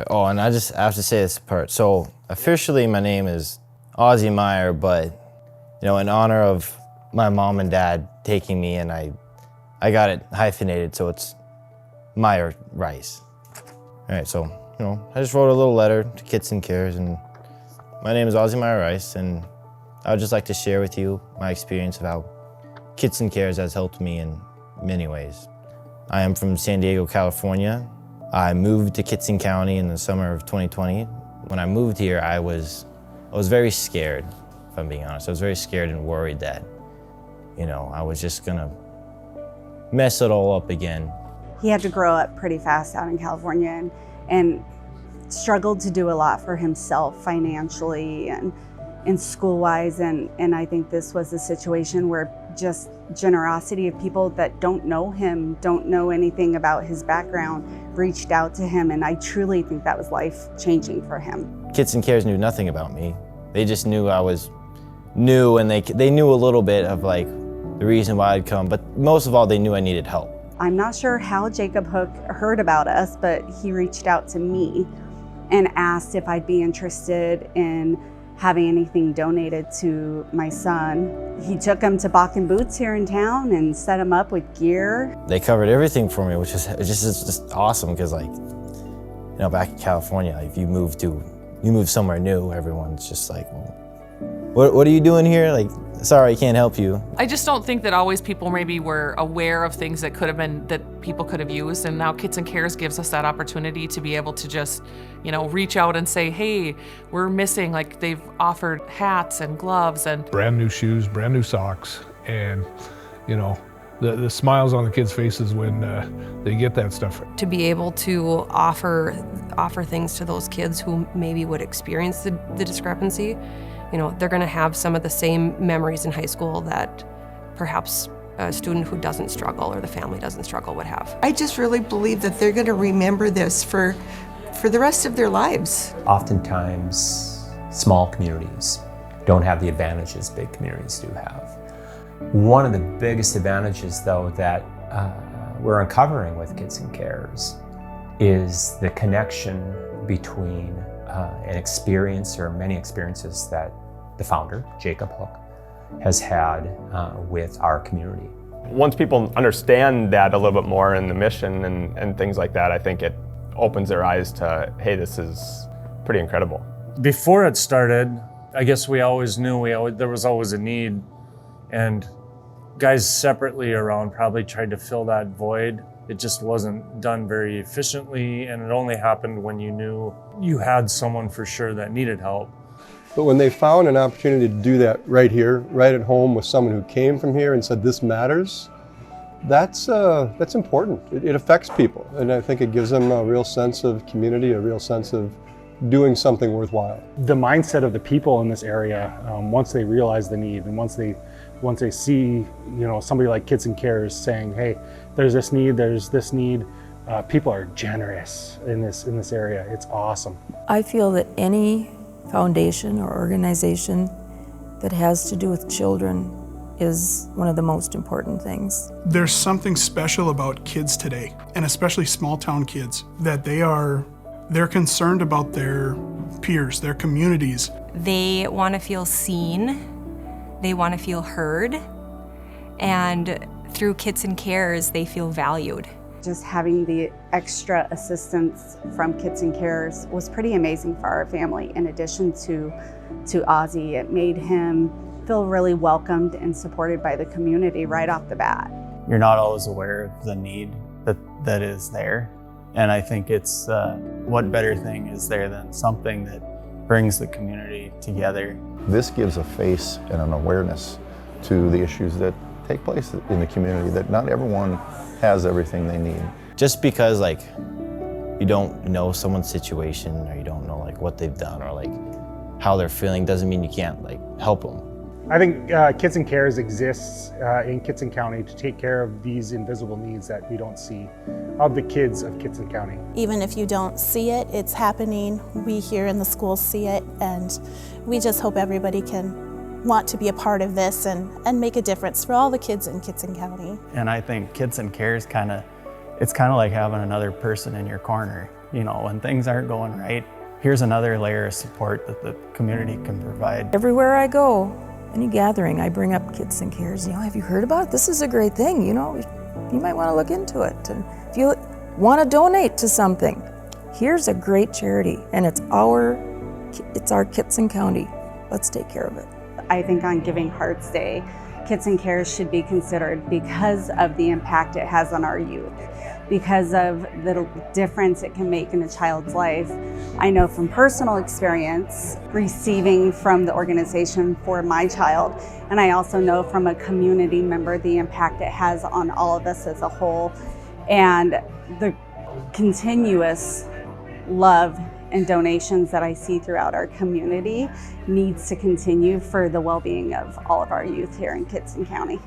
Oh, and I have to say this part. So officially my name is Ozzie Meyer, but in honor of my mom and dad taking me, and I got it hyphenated, so it's Meyer Rice. All right, so I just wrote a little letter to Kittson Cares, and my name is Ozzie Meyer Rice, and I would just like to share with you my experience of how Kittson Cares has helped me in many ways. I am from San Diego, California. I moved to Kittson County in the summer of 2020. When I moved here, I was very scared, if I'm being honest. I was very scared and worried that, I was just gonna mess it all up again. He had to grow up pretty fast out in California and struggled to do a lot for himself financially and school-wise, and I think this was a situation where just generosity of people that don't know him, don't know anything about his background, reached out to him, and I truly think that was life-changing for him. Kittson Cares knew nothing about me. They just knew I was new, and they knew a little bit of the reason why I'd come, but most of all, they knew I needed help. I'm not sure how Jacob Hook heard about us, but he reached out to me and asked if I'd be interested in having anything donated to my son. He took him to Bach and Boots here in town and set him up with gear. They covered everything for me, which is just awesome, because back in California, if you move somewhere new, everyone's just like, what are you doing here? Sorry, I can't help you. I just don't think that always people maybe were aware of things that people could have used, and now Kittson Cares gives us that opportunity to be able to just, reach out and say, hey, we're missing, they've offered hats and gloves and brand new shoes, brand new socks, and the smiles on the kids' faces when they get that stuff. To be able to offer things to those kids who maybe would experience the discrepancy, they're going to have some of the same memories in high school that perhaps a student who doesn't struggle or the family doesn't struggle would have. I just really believe that they're going to remember this for the rest of their lives. Oftentimes, small communities don't have the advantages big communities do have. One of the biggest advantages, though, that we're uncovering with Kittson Cares is the connection between an experience or many experiences that the founder, Jacob Hook, has had with our community. Once people understand that a little bit more in the mission and things like that, I think it opens their eyes to, hey, this is pretty incredible. Before it started, I guess we always knew there was always a need, and guys separately around probably tried to fill that void. It just wasn't done very efficiently, and it only happened when you knew you had someone for sure that needed help. But when they found an opportunity to do that right here, right at home with someone who came from here and said, this matters, that's important. It affects people, and I think it gives them a real sense of community, a real sense of doing something worthwhile. The mindset of the people in this area, once they realize the need and once they see, somebody like Kittson Cares saying, hey, there's this need, people are generous in this area. It's awesome. I feel that any foundation or organization that has to do with children is one of the most important things. There's something special about kids today, and especially small town kids, that they're concerned about their peers, their communities. They want to feel seen, they want to feel heard, and through Kittson Cares, they feel valued. Just having the extra assistance from Kittson Cares was pretty amazing for our family. In addition to Ozzie, it made him feel really welcomed and supported by the community right off the bat. You're not always aware of the need that is there. And I think it's, what better thing is there than something that brings the community together. This gives a face and an awareness to the issues that take place in the community, that not everyone has everything they need. Just because you don't know someone's situation, or you don't know what they've done, or how they're feeling, doesn't mean you can't help them. I think Kittson Cares exists in Kittson County to take care of these invisible needs that we don't see of the kids of Kittson County. Even if you don't see it, it's happening. We here in the schools see it, and we just hope everybody can want to be a part of this and make a difference for all the kids in Kittson County. And I think Kittson Cares it's kind of like having another person in your corner. you know, when things aren't going right, here's another layer of support that the community can provide. Everywhere I go, any gathering, I bring up Kittson Cares. You know, have you heard about it? This is a great thing, you know, you might want to look into it. And if you want to donate to something, here's a great charity, and it's our Kittson County. Let's take care of it. I think on Giving Hearts Day, Kittson Cares should be considered because of the impact it has on our youth, because of the difference it can make in a child's life. I know from personal experience receiving from the organization for my child, and I also know from a community member the impact it has on all of us as a whole, and the continuous love and donations that I see throughout our community needs to continue for the well-being of all of our youth here in Kittson County.